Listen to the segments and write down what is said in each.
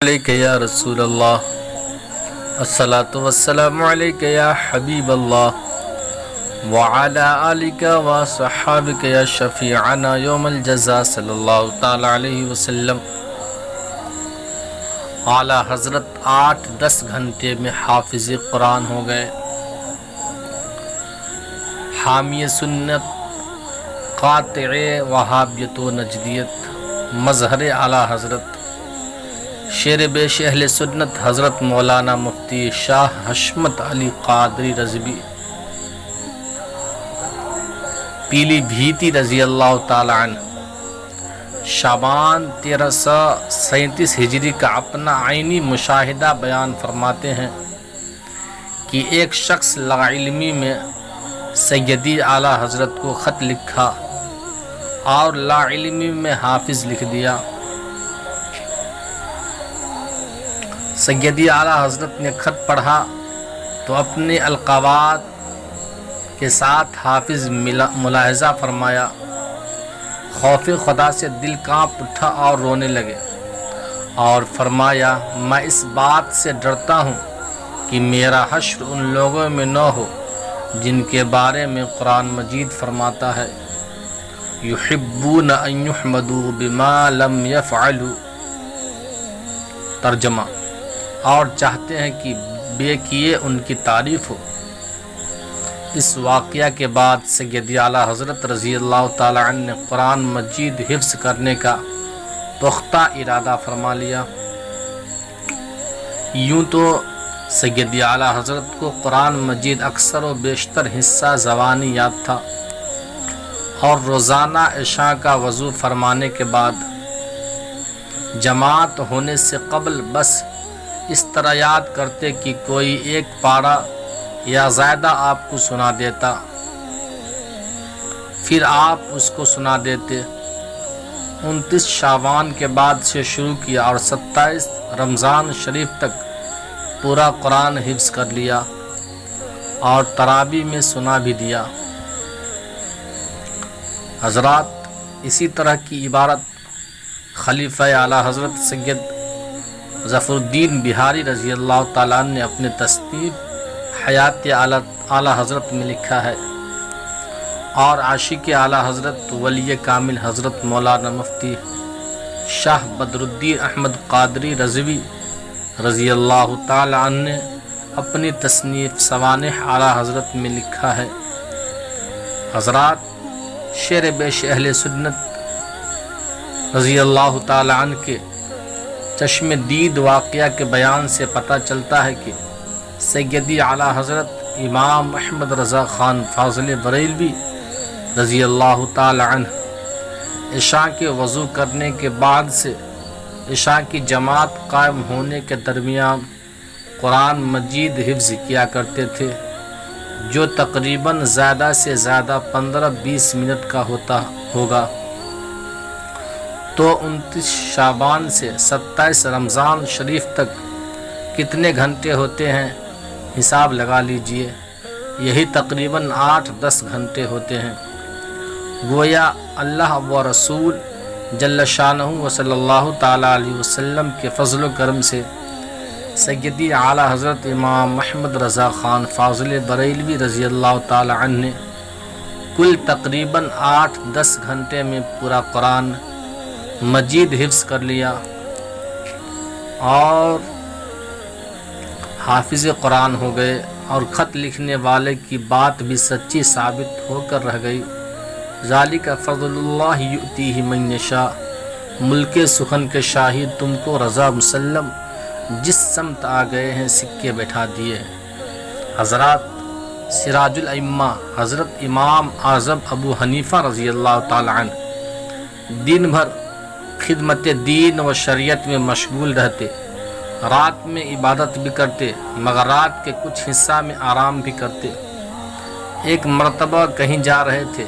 علیک یا رسول اللہ الصلاۃ والسلام علیک یا حبیب اللہ وعلی آلک وصحابک یا شفیعنا یوم الجزا صلی اللہ تعالی علیہ وسلم۔ اعلیٰ حضرت 8-10 گھنٹے میں حافظ قرآن ہو گئے۔ حامی سنت، قاطع وہابیت و نجدیت، مظہر اعلیٰ حضرت شیر بیش اہل سنت حضرت مولانا مفتی شاہ حشمت علی قادری رضوی پیلی بھیتی رضی اللہ تعالی عنہ شعبان 1337 ہجری کا اپنا عینی مشاہدہ بیان فرماتے ہیں کہ ایک شخص لاعلمی میں سیدی اعلیٰ حضرت کو خط لکھا اور لاعلمی میں حافظ لکھ دیا۔ سیدی اعلیٰ حضرت نے خط پڑھا تو اپنے القابات کے ساتھ حافظ ملاحظہ فرمایا۔ خوف خدا سے دل کانپ اٹھا اور رونے لگے اور فرمایا، میں اس بات سے ڈرتا ہوں کہ میرا حشر ان لوگوں میں نہ ہو جن کے بارے میں قرآن مجید فرماتا ہے، یحبون ان یحمدوا بما لم یفعلوا۔ ترجمہ، اور چاہتے ہیں کہ بے کیے ان کی تعریف ہو۔ اس واقعہ کے بعد سیدی اعلیٰ حضرت رضی اللہ تعالی عنہ نے قرآن مجید حفظ کرنے کا پختہ ارادہ فرما لیا۔ یوں تو سیدی اعلیٰ حضرت کو قرآن مجید اکثر و بیشتر حصہ زبانی یاد تھا، اور روزانہ عشاء کا وضو فرمانے کے بعد جماعت ہونے سے قبل بس اس طرح یاد کرتے کہ کوئی ایک پارہ یا زیادہ آپ کو سنا دیتا، پھر آپ اس کو سنا دیتے۔ 29 شعبان کے بعد سے شروع کیا اور 27 رمضان شریف تک پورا قرآن حفظ کر لیا اور تراویح میں سنا بھی دیا۔ حضرات، اسی طرح کی عبارت خلیفہ اعلیٰ حضرت سید ظفر الدین بہاری رضی اللہ تعالیٰ عنہ نے اپنے تصنیف حیات اعلیٰ حضرت میں لکھا ہے، اور عاشق اعلیٰ حضرت ولی کامل حضرت مولانا مفتی شاہ بدر الدین احمد قادری رضوی رضی اللہ تعالیٰ عنہ نے اپنی تصنیف سوانح اعلیٰ حضرت میں لکھا ہے۔ حضرات، شیر بیش اہل سنت رضی اللہ تعالیٰ عنہ کے چشم دید واقعہ کے بیان سے پتہ چلتا ہے کہ سیدی اعلیٰ حضرت امام احمد رضا خان فاضل بریلوی رضی اللہ تعالی عنہ عشاء کے وضو کرنے کے بعد سے عشاء کی جماعت قائم ہونے کے درمیان قرآن مجید حفظ کیا کرتے تھے، جو تقریباً زیادہ سے زیادہ 15-20 منٹ کا ہوگا۔ تو 29 شعبان سے 27 رمضان شریف تک کتنے گھنٹے ہوتے ہیں، حساب لگا لیجئے۔ یہی تقریباً 8-10 گھنٹے ہوتے ہیں۔ گویا اللہ و رسول جل شانہ و صلی اللہ تعالی علیہ وسلم کے فضل و کرم سے سیدی اعلیٰ حضرت امام محمد رضا خان فاضل بریلوی رضی اللہ تعالی عنہ نے کل تقریباً 8-10 گھنٹے میں پورا قرآن مجید حفظ کر لیا، اور حافظ قرآن ہو گئے، اور خط لکھنے والے کی بات بھی سچی ثابت ہو کر رہ گئی۔ ذالک فضل اللہ یؤتیہ من یشاء۔ ملک سخن کے شاہی تم کو رضا مسلم، جس سمت آ گئے ہیں سکے بیٹھا دیے ہیں۔ حضرات، سراج الائمہ حضرت امام اعظم ابو حنیفہ رضی اللہ تعالی عنہ دن بھر خدمت دین و شریعت میں مشغول رہتے، رات میں عبادت بھی کرتے، مگر رات کے کچھ حصہ میں آرام بھی کرتے۔ ایک مرتبہ کہیں جا رہے تھے،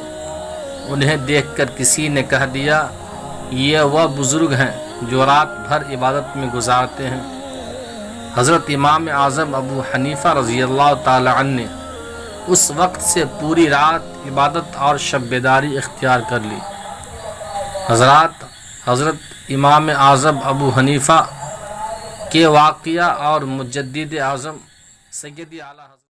انہیں دیکھ کر کسی نے کہہ دیا، یہ وہ بزرگ ہیں جو رات بھر عبادت میں گزارتے ہیں۔ حضرت امام اعظم ابو حنیفہ رضی اللہ تعالی عنہ نے اس وقت سے پوری رات عبادت اور شب بیداری اختیار کر لی۔ حضرت امام اعظم ابو حنیفہ کہ واقعہ اور مجدد اعظم سیدی اعلیٰ حضرت